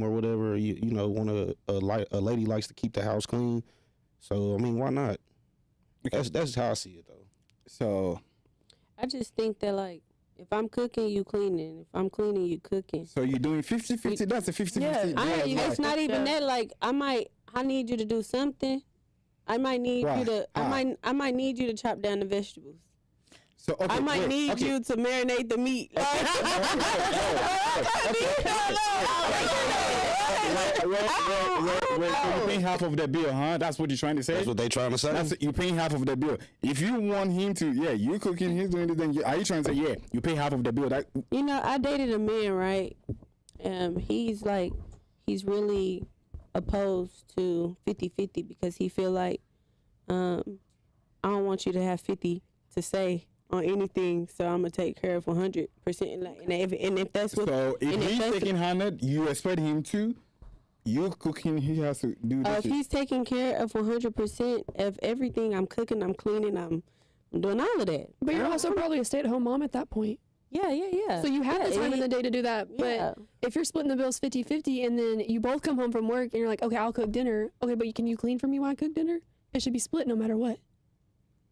or whatever, you know, a lady likes to keep the house clean. So I mean, why not? That's how I see it though. So I just think that, like, if I'm cooking, you cleaning. If I'm cleaning, you cooking. so you're doing 50-50. That's a 50-50. It's not even that. Like, I need you to do something. I might need Why? you to. I might need you to chop down the vegetables. So okay, I might need you to marinate the meat. So you're paying half of the bill, huh? That's what you're trying to say? That's what they trying to say. You're paying half of the bill. If you want him to, you cooking, he's doing it, then are you trying to say, you pay half of the bill? That, You know, I dated a man, right? He's really opposed to 50-50 because he feel like, I don't want you to have 50 to say on anything, so I'm gonna take care of 100%. And if that's what, so if he's taking 100, you expect him to. You cooking, he has to do that. if he's taking care of 100% of everything, I'm cooking, I'm cleaning, I'm doing all of that. But you're also probably a stay-at-home mom at that point. Yeah. So you have the time in the day to do that. Yeah. But if you're splitting the bills 50-50 and then you both come home from work and you're like, okay, I'll cook dinner. Okay, but can you clean for me while I cook dinner? It should be split no matter what.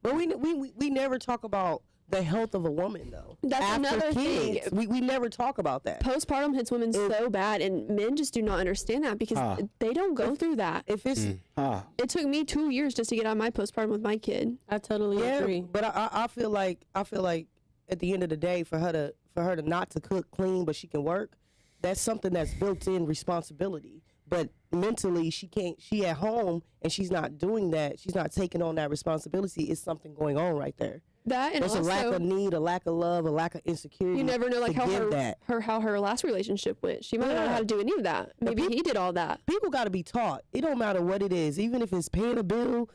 But we never talk about the health of a woman, though. That's After another kids, thing. We never talk about that. Postpartum hits women so bad, and men just do not understand that because they don't go through that. If it's It took me 2 years just to get out of my postpartum with my kid. I totally agree. but I feel like at the end of the day, for her to not to cook clean, but she can work, that's something that's built-in responsibility. But mentally, she can't. She at home and she's not doing that. She's not taking on that responsibility. It's something going on right there. That and There's also, a lack of need, a lack of love, a lack of insecurity. you never know like to how give that. her last relationship went. She might not know how to do any of that. Maybe he did all that. People got to be taught. It don't matter what it is, even if it's paying a bill,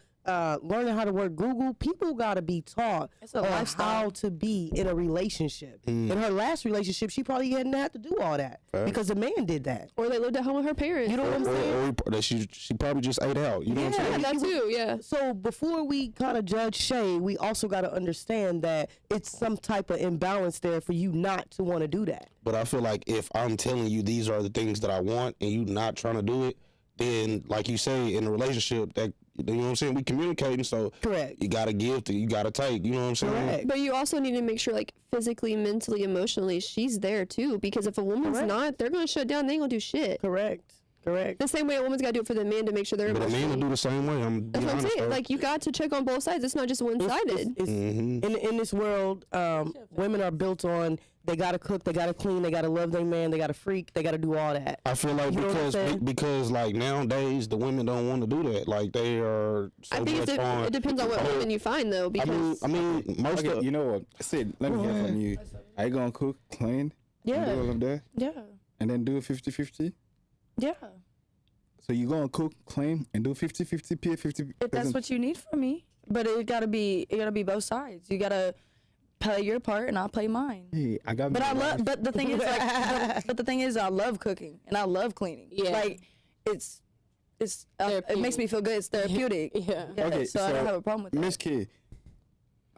learning how to work Google. People got to be taught a on lifestyle. how to be in a relationship. In her last relationship, she probably hadn't had to do all that because the man did that. Or they lived at home with her parents. You know what I'm saying? Or that she probably just ate out. You know what I'm Yeah, saying? that too, yeah. So before we kind of judge Shay, we also got to understand that it's some type of imbalance there for you not to want to do that. But I feel like if I'm telling you these are the things that I want and you not trying to do it, then like you say in a relationship that, you know what I'm saying, we communicating, so Correct. you gotta give, you gotta take, you know what I'm saying? Correct. But you also need to make sure, like, physically, mentally, emotionally, she's there too. Because if a woman's not, they're going to shut down. They ain't going to do shit. Correct. The same way a woman's got to do it for the man to make sure they're But a man will emotionally. do the same way. I'm That's being what I'm honest, saying. bro. Like, you got to check on both sides. It's not just one sided. In this world, women are built on they gotta cook, they gotta clean, they gotta love their man, they gotta freak, they gotta do all that. I feel like You know what I'm saying? because like nowadays the women don't want to do that. Like they are so I think much on. it depends on what woman you find, though. Because I mean, most okay, of you know what? Sid, let me hear from you. Are you going to cook, clean, and do all of that? Yeah. And then do a 50-50? Yeah. So you going to cook, clean, and do 50-50, pay 50%? If that's what you need from me. But it gotta be both sides. You gotta play your part and I'll play mine. Hey, I got But me I a love. wife. But the thing is, like, but the thing is, I love cooking and I love cleaning. Yeah. Like, it makes me feel good. It's therapeutic. Yeah. Okay, so I don't have a problem with that. Miss K,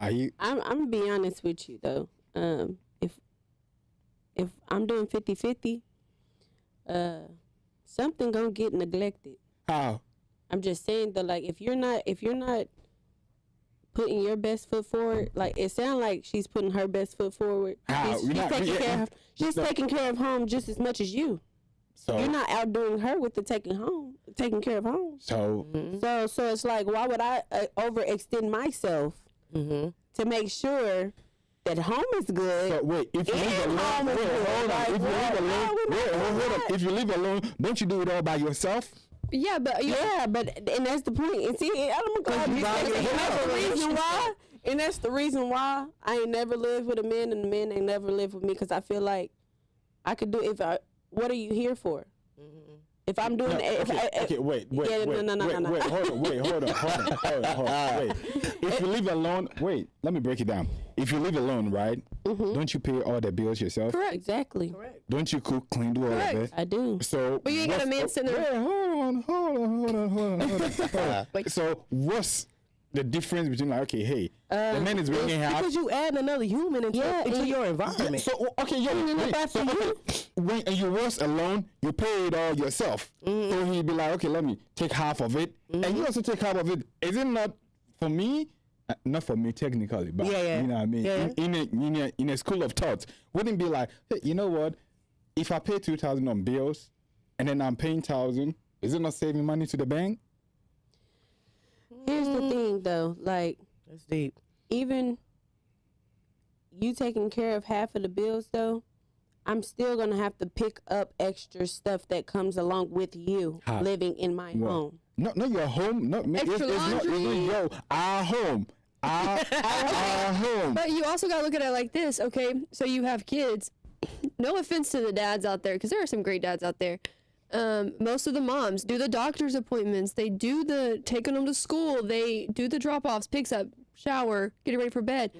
are you... I'm gonna be honest with you though. If I'm doing 50-50, something gonna get neglected. How? I'm just saying that, like, if you're not putting your best foot forward, like, it sounds like she's putting her best foot forward. How? She's taking care of home just as much as you. So, You're not outdoing her with the taking care of home. so So it's like, why would I overextend myself to make sure that home is good? So wait, if you live alone, wait, hold on. If you live alone, wait, hold on. If you live alone, don't you do it all by yourself? yeah, but And that's the point. And see, I'm gonna go. And that's the reason why. And that's the reason why I ain't never lived with a man, and the man ain't never lived with me, because I feel like I could do. What are you here for? If I'm doing, Okay, wait, hold on, wait. If you live alone, wait, let me break it down. If you live alone, right, don't you pay all the bills yourself? Correct. Exactly. Don't you cook, clean, do all of it? I do. So, But you ain't got a man sitting there. Wait, hold on. So, what's the difference between, like, okay, hey, the man is bringing half. Because you add another human into your environment. So, okay, when you was alone, you pay it all yourself. So he'd be like, okay, let me take half of it, and you also take half of it. Is it not for me? Not for me technically, but Yeah. you know what I mean. Yeah. In a school of thought, wouldn't be like, hey, you know what? If I pay 2,000 on bills, and then I'm paying 1,000, is it not saving money to the bank? Here's the thing, though. Like, That's deep. even you taking care of half of the bills, though, I'm still gonna have to pick up extra stuff that comes along with you How? living in my home. Not your home. Not me. Extra laundry? Our home. Our home. But you also gotta look at it like this, okay? So you have kids. No offense to the dads out there, because there are some great dads out there. Most of the moms do the doctor's appointments. They do the taking them to school. They do the drop-offs, picks up, shower, getting ready for bed.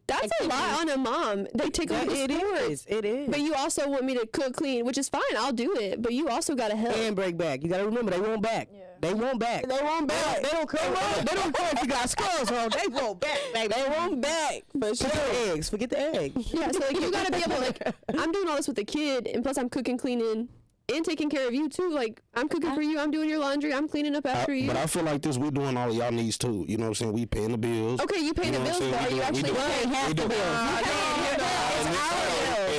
That's a lot on a mom. They take them to It sports. is. It is. But you also want me to cook, clean, which is fine. I'll do it. But you also gotta help. and break back. You gotta remember, they want back. They want back. They want back. They don't care. They don't care if you got scrubs on. They want back, baby. They want back. For sure. Forget the eggs. Forget the eggs. Yeah, so like you gotta be able to, like, I'm doing all this with the kid, and plus I'm cooking, cleaning, and taking care of you too. Like, I'm cooking for you, I'm doing your laundry, I'm cleaning up after you. But I feel like this, we're doing all of y'all needs too. You know what I'm saying? We paying the bills. Okay, you paying the know what bills, I'm but are saying? you We actually do- paying half we the do- bills?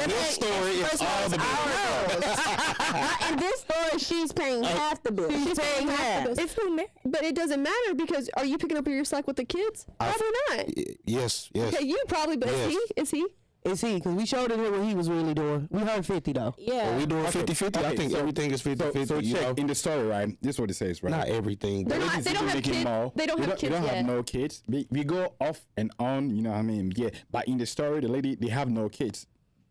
In this story, it's all the bills. In this story, she's paying half the bill. She's paying half the bills. But it doesn't matter, because are you picking up your slack with the kids? Probably not. Yes. Okay, you probably, but Yes. is he? Is he? Because we showed him what he was really doing. We heard 50 though. Yeah. We doing 50-50. I think so- everything is 50-50. So you check know? in the story, right? This is what it says, right? Not everything. They're but- not- they don't have kids. They don't have We kids don't yet. have no kids. We go off and on, you know what I mean? Yeah. But in the story, the lady, they have no kids.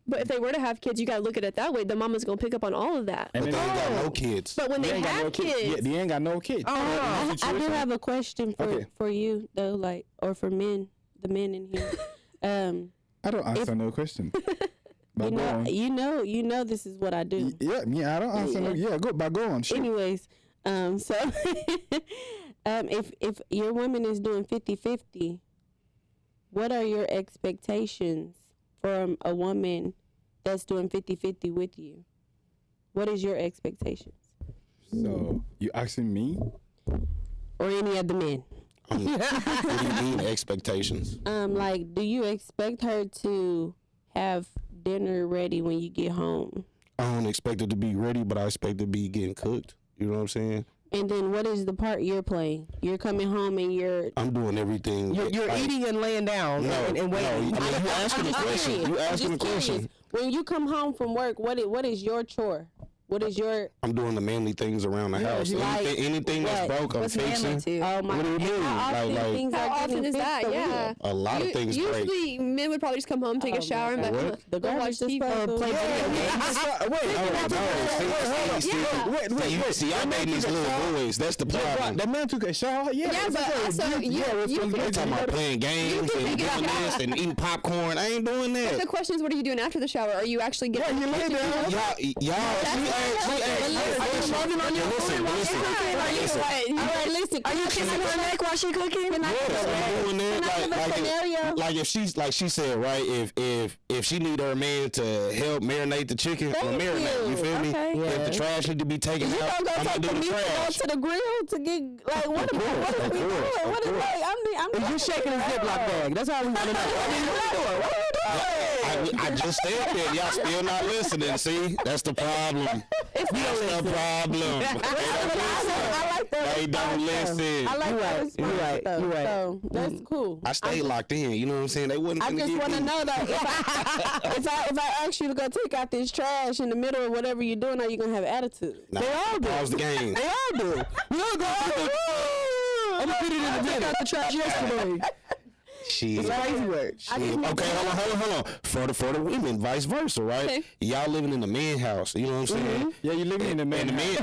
But if they were to have kids, you gotta look at it that way. The mama's gonna pick up on all of that. And But they then ain't got no kids. But when they ain't got have no kids. Yeah, kids, they ain't got no kids. I do have a question Okay. for you though, like, or for men, the men in here. I don't answer no question. But go on. you know, this is what I do. Yeah, I don't answer no. Yeah, go on. Shoot. Anyways, so if your woman is doing 50-50, what are your expectations from a woman that's doing 50-50 with you? What is your expectations? So you asking me? Or any of the men? What do you mean expectations? Like, do you expect her to have dinner ready when you get home? I don't expect it to be ready, but I expect it to be getting cooked. You know what I'm saying? And then what is the part you're playing? You're coming home and you're I'm doing everything. You're like- eating and laying down No, and waiting. no, I mean, you asking a question. You asking a question. When you come home from work, what is your chore? What is your I'm doing the manly things around the house. like Anything that's what? broke, I'm What's manly fixing. too? oh my? What do you and mean? How often Like- things how are often getting is that? fixed over Yeah. here? A lot of things break. Usually, men would probably just come home, take a shower, and God. be like, What? The go watch garbage TV. disposal. play video See, y'all dating these little boys. That's the problem. The man took a shower. Yeah, Yeah, it's but okay. also you They talking about playing games can and take it doing out. this and eating popcorn. I ain't doing The that. question is, what are you doing after the shower? Are you actually getting? you lay down. Listen, Are you kissing her neck while she cooking? Can I doing give that. a scenario? Like if she's like she said, right? If she need her man to help marinate the chicken or Thank marinate, you feel me? Okay. If the trash need to be taken You out, don't go I'm gonna take do the the meat to go trash. to the grill to get like what are we doing? What is like? I'm You shaking his Ziploc bag. That's all we want to know. What are you doing? What are you doing? I just said that. Y'all still not listening. See, that's the problem. That's the problem. I like that. They don't listen. I like You that right. response, You right. though. You right. So that's cool. I stay locked in. You know what I'm saying? They wouldn't. I just want to know that if I ask you to go take out this trash in the middle of whatever you're doing, are you gonna have attitude? They all do. Pause the game. They all do. Look, I'm gonna put it in the bin. I got the trash yesterday. Shit. Crazy work. Okay, hold on. For the women, vice versa, right? Okay. Y'all living in the man house. You know what I'm saying? Yeah, you living in the man. And the man is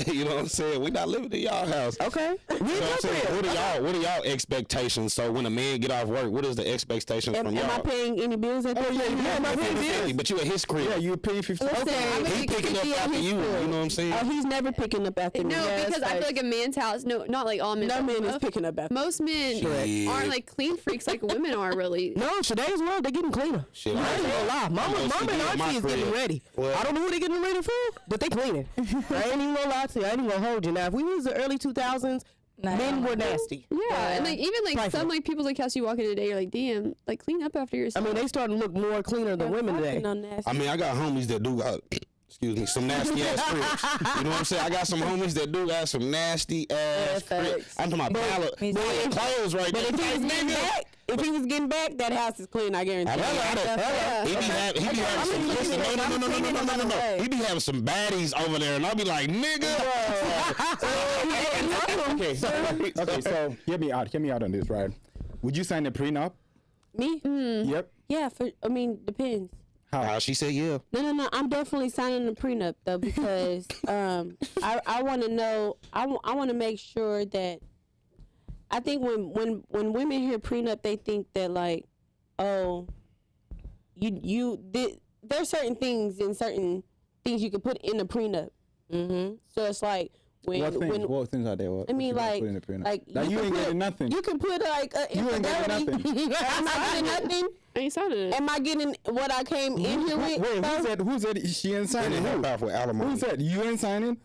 doing, you know what I'm saying? We not living in y'all house. Okay. You know what I'm saying? What are y'all expectations? So when a man get off work, what is the expectation Am from y'all? I paying any bills at this time? Yeah, my baby. But you at his crib. Yeah, you pay 50. Listen, I'm He gonna picking up get after you. You know what I'm saying? Oh, he's never picking up after me. No, Yeah, because that's I feel facts. like a man's house. No, not like all men. No but man is picking up after. Most men, Shit. aren't like clean freaks like women are really. No, today's world, they getting cleaner. Shit, I ain't gonna lie. Mama know she and did my auntie is getting crib. ready. What? I don't know who they getting ready for, but they cleaning. I ain't even gonna lie to you. I ain't even gonna hold you. Now, if we was the early 2000s, men were nasty. Yeah, and like even like Trifling. some like people's like house you walk in today, you're like, damn, like clean up after I yourself. mean, they starting to look more cleaner than women today. I mean, I got homies that do got, excuse me, some nasty ass cribs. You know what I'm saying? I got some homies that do got some nasty ass cribs. facts. I'm talking about pallet, clothes right there. If he was getting back, that house is clean. I guarantee. He be having some. Listen, no. He be having some baddies over there, and I'll be like, nigga. Okay, so hear me out on this, right? Would you sign a prenup? Me? Yep. Yeah. Depends. She said, yeah. No. I'm definitely signing a prenup though because I want to know. I want to make sure that. I think when women hear prenup, they think that like, oh, there's certain things you can put in a prenup. Mm-hmm. So it's like What things are there? I mean, like you can ain't put, getting nothing. You can put like You ain't getting infidelity. nothing. Am I getting nothing? I ain't signing it. Am I getting what I came in here with? Wait, who said she ain't signing? With alimony. Who said you ain't signing?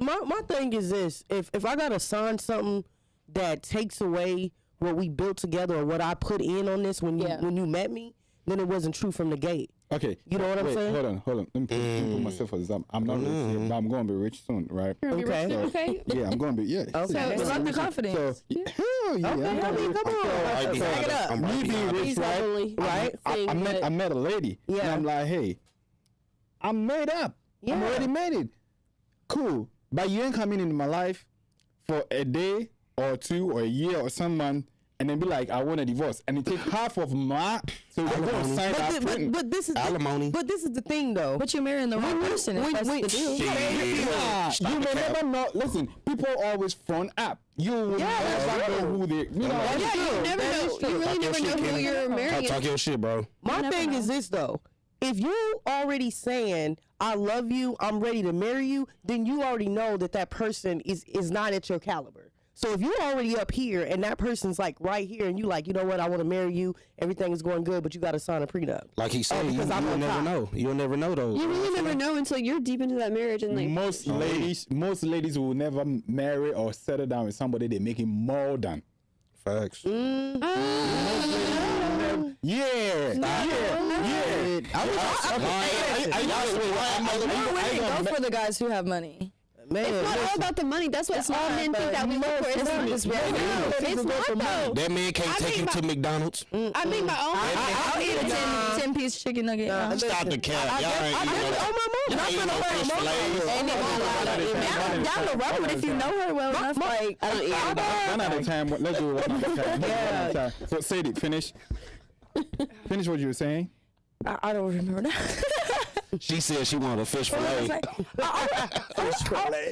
My thing is this: if I gotta sign something that takes away what we built together or what I put in on this when you met me, then it wasn't true from the gate. Okay, You know what I'm saying? Hold on. Let me put myself as I'm not rich yet, but I'm going to be rich soon, right? You're gonna be rich soon, okay. Yeah, I'm going to be. Yeah. Okay. It's about the confidence. So, hell yeah. Okay, I mean, come on. Back it up. Me being rich, He's right? definitely Right? I met a lady. Yeah. And I'm like, hey, I'm made up. I'm Yeah. already made it. Cool. But you ain't coming into my life for a day or two or a year or some month and then be like, I want a divorce. And it take half of my so we're going to sign that print. But this is Alimony. But this is the thing, though. But you're marrying the wrong person. If that's the deal. You may never know. Listen, people always front up. You will never know who they. You know, Yeah, you never know. You really never know who you're marrying. Talk your shit, bro. My thing is this, though. If you already saying I love you, I'm ready to marry you, then you already know that person is not at your caliber. So if you're already up here and that person's like right here and you like, you know what, I want to marry you, everything is going good, but you got to sign a prenup. Like he said, because I'm you'll on never top. know. You'll never know those. You really never know until you're deep into that marriage and like. most ladies will never marry or settle down with somebody they're making more than. Facts. Women go for the guys who have money. Man, It's not all listen. about the money. That's what all men think that we look for. It's not just money. It's not though. That man can't take him to McDonald's. I make my own. I'll eat a 10-piece chicken nugget. Stop the cap. Y'all ain't eating no fish fillets. Down the road, if you know her well enough, like I don't eat it. One at a time. Let's do it one at a time. One at a time. So Sadie, finish what you were saying. I don't remember that. She said she wanted a fish fillet.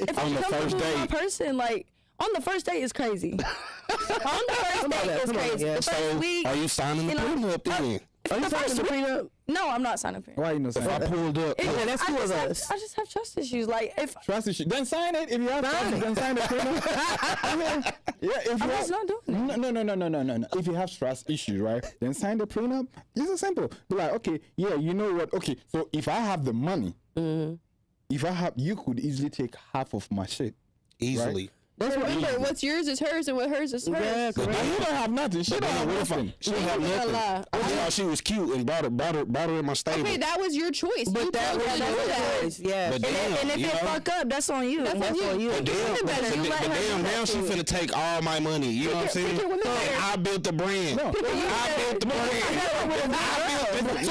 If On the I'm first comfortable with my date. person, like on the first date is crazy. On the first date is crazy. yeah. The first week, Are you signing the you know, prenup then? Are you signing the prenup? no, I'm not signing for it. Why you not If I signing? pulled up, Okay, that's two of us. I just have trust issues. Like if Trust issue. Then sign it. If you have trust, then sign the prenup. Yeah, if you I'm have, just not doing it. No. If you have trust issues, right, then sign the prenup. It's so simple. Be like, okay, yeah, you know what? Okay, so if I have the money, if I have, you could easily take half of my shit. easily. That's what Remember, what's yours is hers, and what hers is hers. Yeah, But correct. you don't have nothing. She don't have nothing. She didn't have nothing. I thought she was cute and brought her in my stable. Okay, that was your choice. You But that chose was to do that. yours. Yeah. But damn, And if you it know? fuck up, that's on you. That's on you. But damn, Women better. You let her do now that she too. finna take all my money. You know what I'm saying? your women better. I built the brand. No. I built the brand. I built the